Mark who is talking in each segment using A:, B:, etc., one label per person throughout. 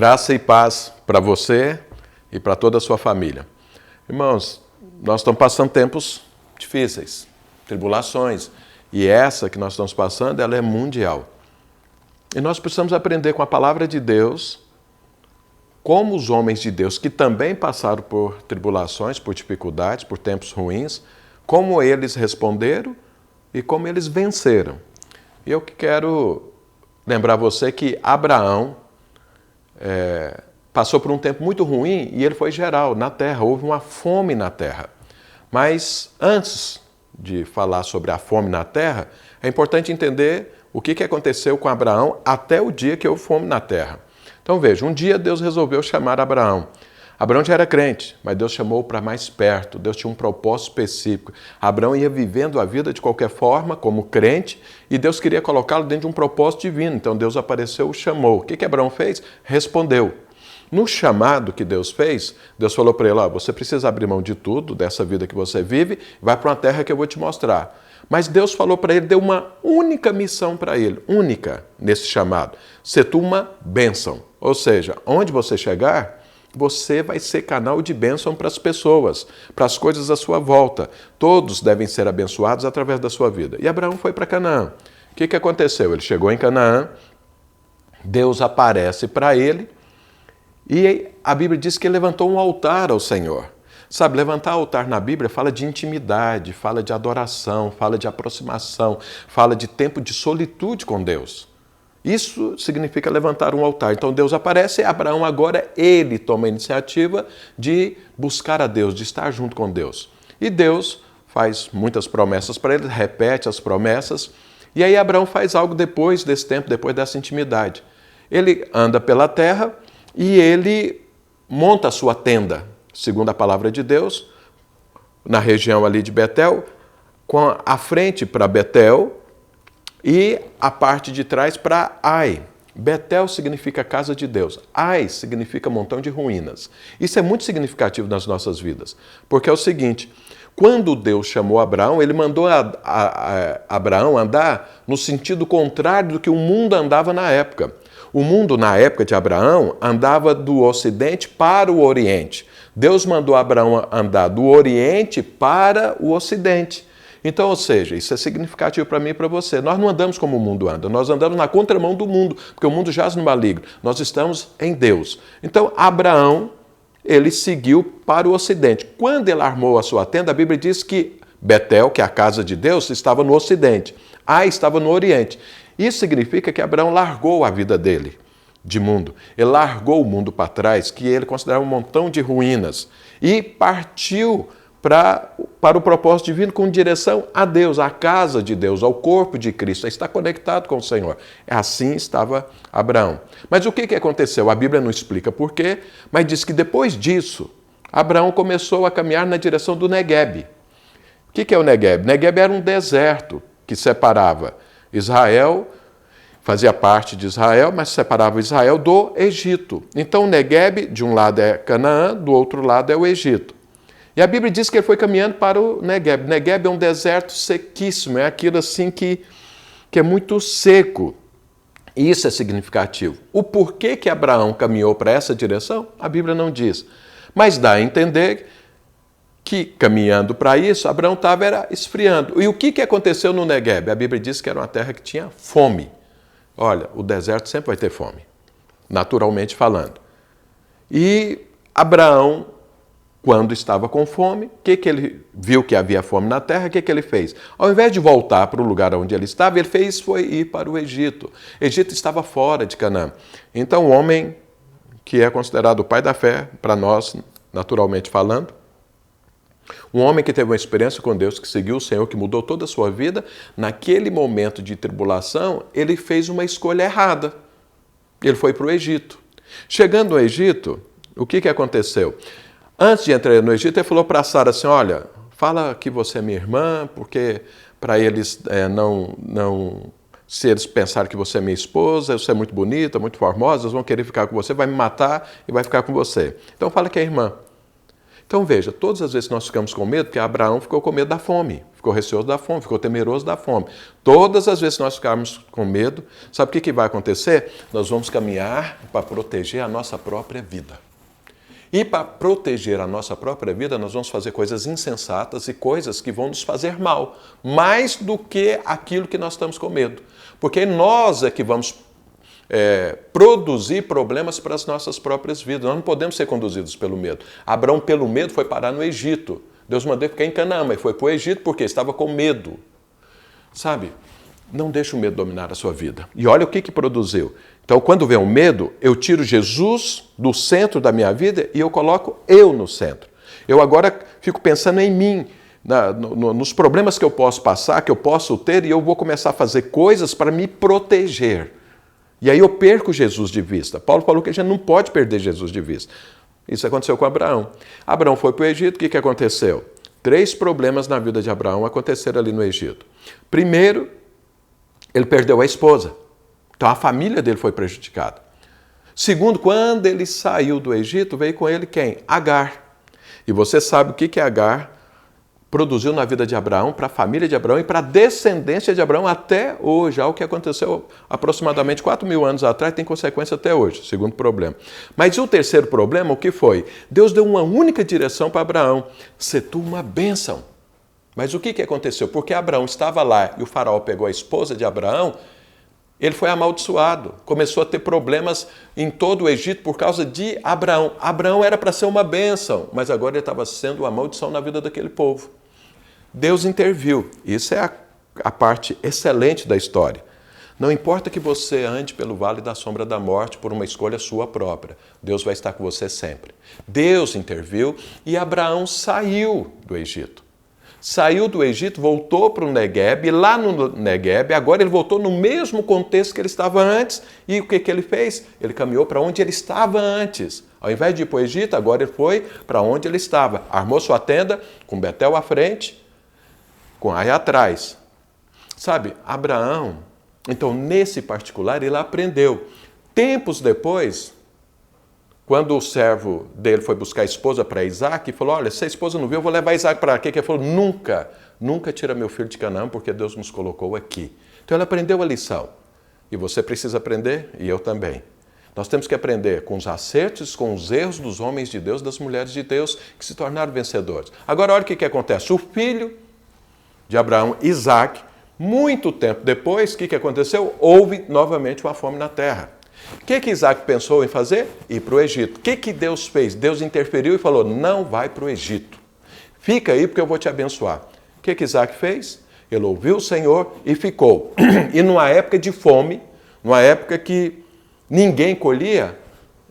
A: Graça e paz para você e para toda a sua família. Irmãos, nós estamos passando tempos difíceis, tribulações, e essa que nós estamos passando, ela é mundial. E nós precisamos aprender com a palavra de Deus, como os homens de Deus que também passaram por tribulações, por dificuldades, por tempos ruins, como eles responderam e como eles venceram. E eu quero lembrar você que Abraão passou por um tempo muito ruim e ele foi geral na terra, houve uma fome na terra. Mas antes de falar sobre a fome na terra, é importante entender o que aconteceu com Abraão até o dia que houve fome na terra. Então veja, um dia Deus resolveu chamar Abraão. Abraão já era crente, mas Deus chamou para mais perto, Deus tinha um propósito específico. Abraão ia vivendo a vida de qualquer forma, como crente, e Deus queria colocá-lo dentro de um propósito divino. Então Deus apareceu, o chamou. O que Abraão fez? Respondeu. No chamado que Deus fez, Deus falou para ele, você precisa abrir mão de tudo, dessa vida que você vive, vai para uma terra que eu vou te mostrar. Mas Deus falou para ele, deu uma única missão para ele, única nesse chamado, ser tu uma bênção. Ou seja, onde você chegar, você vai ser canal de bênção para as pessoas, para as coisas à sua volta. Todos devem ser abençoados através da sua vida. E Abraão foi para Canaã. O que aconteceu? Ele chegou em Canaã, Deus aparece para ele e a Bíblia diz que ele levantou um altar ao Senhor. Sabe, levantar altar na Bíblia fala de intimidade, fala de adoração, fala de aproximação, fala de tempo de solitude com Deus. Isso significa levantar um altar. Então Deus aparece e Abraão agora, ele toma a iniciativa de buscar a Deus, de estar junto com Deus. E Deus faz muitas promessas para ele, repete as promessas. E aí Abraão faz algo depois desse tempo, depois dessa intimidade. Ele anda pela terra e ele monta a sua tenda, segundo a palavra de Deus, na região ali de Betel, com a frente para Betel, e a parte de trás para Ai. Betel significa casa de Deus. Ai significa montão de ruínas. Isso é muito significativo nas nossas vidas. Porque é o seguinte, quando Deus chamou Abraão, ele mandou Abraão andar no sentido contrário do que o mundo andava na época. O mundo, na época de Abraão, andava do Ocidente para o Oriente. Deus mandou Abraão andar do Oriente para o Ocidente. Então, ou seja, isso é significativo para mim e para você. Nós não andamos como o mundo anda, nós andamos na contramão do mundo, porque o mundo jaz no maligno. Nós estamos em Deus. Então, Abraão, ele seguiu para o Ocidente. Quando ele armou a sua tenda, a Bíblia diz que Betel, que é a casa de Deus, estava no Ocidente. Ai estava no Oriente. Isso significa que Abraão largou a vida dele de mundo. Ele largou o mundo para trás, que ele considerava um montão de ruínas, e partiu para o propósito divino com direção a Deus, à casa de Deus, ao corpo de Cristo, a estar conectado com o Senhor. Assim estava Abraão. Mas o que aconteceu? A Bíblia não explica por quê, mas diz que depois disso, Abraão começou a caminhar na direção do Neguebe. O que é o Neguebe? Neguebe era um deserto que separava Israel, fazia parte de Israel, mas separava Israel do Egito. Então o Neguebe, de um lado é Canaã, do outro lado é o Egito. E a Bíblia diz que ele foi caminhando para o Neguebe. Neguebe é um deserto sequíssimo, é aquilo assim que é muito seco. Isso é significativo. O porquê que Abraão caminhou para essa direção, a Bíblia não diz. Mas dá a entender que, caminhando para isso, Abraão estava esfriando. E o que aconteceu no Neguebe? A Bíblia diz que era uma terra que tinha fome. Olha, o deserto sempre vai ter fome, naturalmente falando. E Abraão, quando estava com fome, ele viu que havia fome na terra, o que ele fez? Ao invés de voltar para o lugar onde ele estava, ele foi ir para o Egito. O Egito estava fora de Canaã. Então, o homem que é considerado o pai da fé, para nós, naturalmente falando, um homem que teve uma experiência com Deus, que seguiu o Senhor, que mudou toda a sua vida, naquele momento de tribulação, ele fez uma escolha errada. Ele foi para o Egito. Chegando no Egito, o que aconteceu? Antes de entrar no Egito, ele falou para Sara assim, olha, fala que você é minha irmã, porque para eles se eles pensarem que você é minha esposa, você é muito bonita, muito formosa, eles vão querer ficar com você, vai me matar e vai ficar com você. Então fala que é irmã. Então veja, todas as vezes que nós ficamos com medo, porque Abraão ficou com medo da fome, ficou receoso da fome, ficou temeroso da fome. Todas as vezes que nós ficarmos com medo, sabe o que vai acontecer? Nós vamos caminhar para proteger a nossa própria vida. E para proteger a nossa própria vida, nós vamos fazer coisas insensatas e coisas que vão nos fazer mal, mais do que aquilo que nós estamos com medo. Porque nós é que vamos produzir problemas para as nossas próprias vidas. Nós não podemos ser conduzidos pelo medo. Abraão, pelo medo, foi parar no Egito. Deus mandou ficar em Canaã, mas foi para o Egito porque estava com medo. Sabe? Não deixe o medo dominar a sua vida. E olha o que produziu. Então, quando vem o medo, eu tiro Jesus do centro da minha vida e eu coloco eu no centro. Eu agora fico pensando em mim, nos problemas que eu posso passar, que eu posso ter, e eu vou começar a fazer coisas para me proteger. E aí eu perco Jesus de vista. Paulo falou que a gente não pode perder Jesus de vista. Isso aconteceu com Abraão. Abraão foi para o Egito, o que aconteceu? 3 problemas na vida de Abraão aconteceram ali no Egito. Primeiro, ele perdeu a esposa. Então a família dele foi prejudicada. Segundo, quando ele saiu do Egito, veio com ele quem? Agar. E você sabe o que Agar produziu na vida de Abraão, para a família de Abraão e para a descendência de Abraão até hoje. Algo que aconteceu aproximadamente 4.000 anos atrás, tem consequência até hoje, segundo problema. Mas o terceiro problema, o que foi? Deus deu uma única direção para Abraão: ser tu uma bênção. Mas o que aconteceu? Porque Abraão estava lá e o faraó pegou a esposa de Abraão, ele foi amaldiçoado, começou a ter problemas em todo o Egito por causa de Abraão. Abraão era para ser uma bênção, mas agora ele estava sendo uma maldição na vida daquele povo. Deus interviu. Isso é a parte excelente da história. Não importa que você ande pelo vale da sombra da morte por uma escolha sua própria, Deus vai estar com você sempre. Deus interviu e Abraão saiu do Egito. Saiu do Egito, voltou para o Negueb, e lá no Negueb, agora ele voltou no mesmo contexto que ele estava antes, e o que ele fez? Ele caminhou para onde ele estava antes. Ao invés de ir para o Egito, agora ele foi para onde ele estava. Armou sua tenda, com Betel à frente, com Ai atrás. Sabe, Abraão, então nesse particular, ele aprendeu. Tempos depois, quando o servo dele foi buscar a esposa para Isaac, falou: olha, se a esposa não viu, eu vou levar Isaac para quê? Ele falou: nunca tira meu filho de Canaã, porque Deus nos colocou aqui. Então ele aprendeu a lição. E você precisa aprender, e eu também. Nós temos que aprender com os acertos, com os erros dos homens de Deus, das mulheres de Deus, que se tornaram vencedores. Agora, olha o que acontece. O filho de Abraão, Isaac, muito tempo depois, o que aconteceu? Houve novamente uma fome na terra. O que Isaac pensou em fazer? Ir para o Egito. O que Deus fez? Deus interferiu e falou: não vai para o Egito. Fica aí porque eu vou te abençoar. O que Isaac fez? Ele ouviu o Senhor e ficou. E numa época de fome, numa época que ninguém colhia,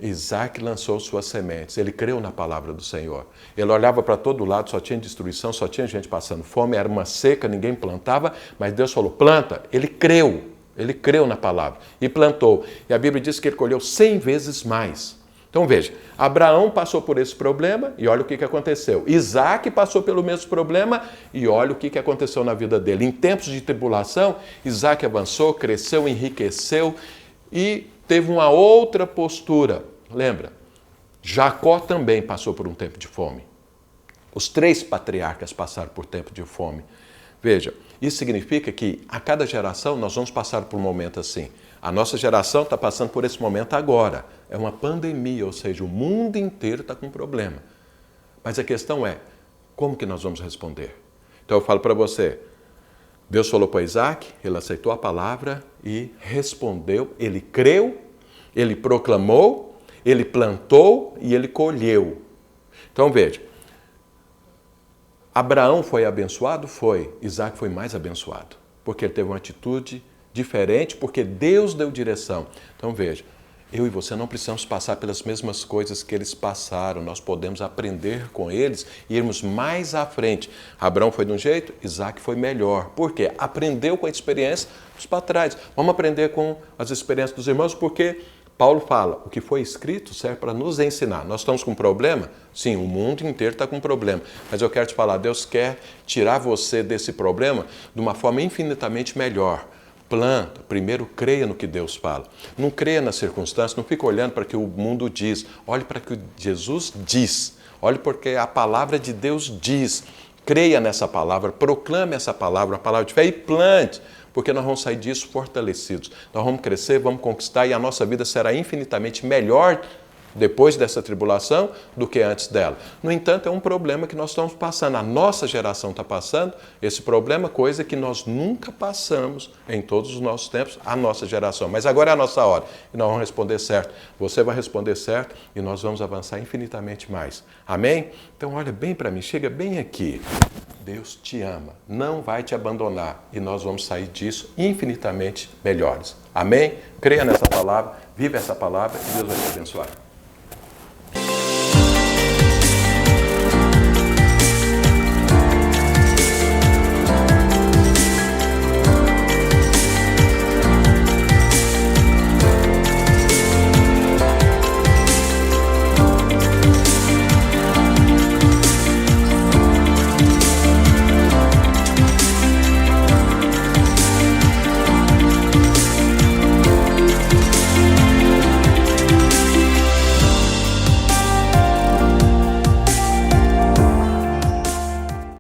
A: Isaac lançou suas sementes. Ele creu na palavra do Senhor. Ele olhava para todo lado, só tinha destruição, só tinha gente passando fome, era uma seca, ninguém plantava, mas Deus falou: planta. Ele creu na palavra e plantou. E a Bíblia diz que ele colheu 100 vezes mais. Então veja, Abraão passou por esse problema e olha o que aconteceu. Isaac passou pelo mesmo problema e olha o que aconteceu na vida dele. Em tempos de tribulação, Isaac avançou, cresceu, enriqueceu e teve uma outra postura. Lembra? Jacó também passou por um tempo de fome. Os 3 patriarcas passaram por tempo de fome. Veja, isso significa que a cada geração nós vamos passar por um momento assim. A nossa geração está passando por esse momento agora. É uma pandemia, ou seja, o mundo inteiro está com um problema. Mas a questão é, como que nós vamos responder? Então eu falo para você, Deus falou para Isaac, ele aceitou a palavra e respondeu, ele creu, ele proclamou, ele plantou e ele colheu. Então veja, Abraão foi abençoado? Foi. Isaac foi mais abençoado, porque ele teve uma atitude diferente, porque Deus deu direção. Então veja, eu e você não precisamos passar pelas mesmas coisas que eles passaram, nós podemos aprender com eles e irmos mais à frente. Abraão foi de um jeito, Isaac foi melhor. Por quê? Aprendeu com a experiência dos patriarcas. Vamos aprender com as experiências dos irmãos, porque Paulo fala, o que foi escrito serve para nos ensinar. Nós estamos com um problema? Sim, o mundo inteiro está com um problema. Mas eu quero te falar, Deus quer tirar você desse problema de uma forma infinitamente melhor. Planta, primeiro creia no que Deus fala. Não creia nas circunstâncias, não fica olhando para o que o mundo diz. Olhe para o que Jesus diz. Olhe porque a palavra de Deus diz. Creia nessa palavra, proclame essa palavra, a palavra de fé e plante, porque nós vamos sair disso fortalecidos. Nós vamos crescer, vamos conquistar e a nossa vida será infinitamente melhor depois dessa tribulação do que antes dela. No entanto, é um problema que nós estamos passando, a nossa geração está passando esse problema, coisa que nós nunca passamos em todos os nossos tempos, a nossa geração. Mas agora é a nossa hora e nós vamos responder certo. Você vai responder certo e nós vamos avançar infinitamente mais. Amém? Então olha bem para mim, chega bem aqui. Deus te ama, não vai te abandonar e nós vamos sair disso infinitamente melhores. Amém? Creia nessa palavra, vive essa palavra e Deus vai te abençoar.